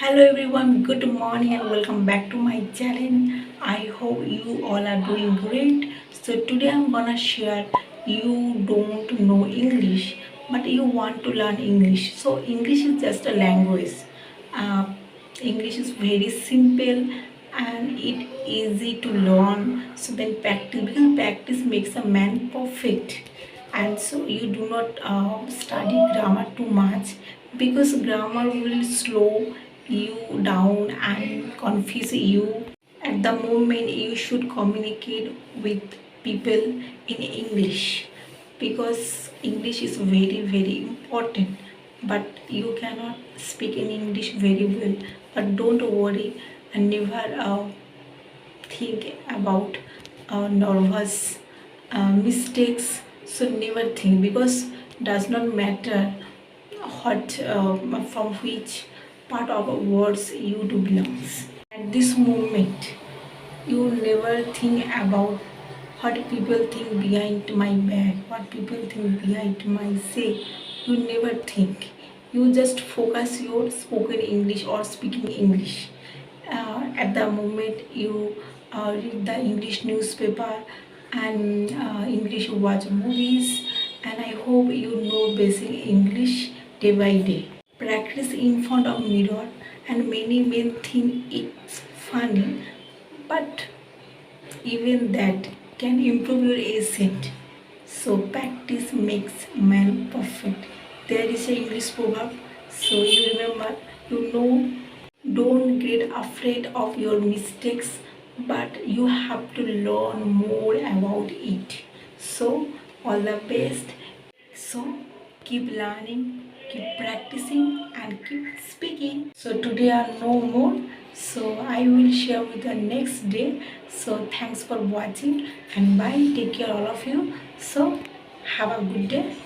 Hello everyone, good morning and welcome back to my channel. I hope you all are doing great. So today I'm gonna share you don't know English but you want to learn English. So English is just a language. Uh, English is very simple and it easy to learn. So then practice because practice makes a man perfect. And so you do not study grammar too much because grammar will slow you down and confuse you. At the moment you should communicate with people in English because English is very important, but you cannot speak in English very well. But don't worry and never think about nervous mistakes. So never think, because does not matter what from which part of words you do belongs. At this moment you never think about what people think behind my back, what people think behind my say. You never think, you just focus your spoken English or speaking English. At the moment you read the English newspaper and English watch movies, and I hope you know basic English day by day. Practice in front of mirror, and many men think it's funny, but even that can improve your accent. So practice makes man perfect. There is a English proverb, so you remember, you know, don't get afraid of your mistakes, but you have to learn more about it. So all the best. So keep learning, keep practicing and keep speaking. So today are no more. So I will share with the next day. So thanks for watching and bye. Take care all of you. So have a good day.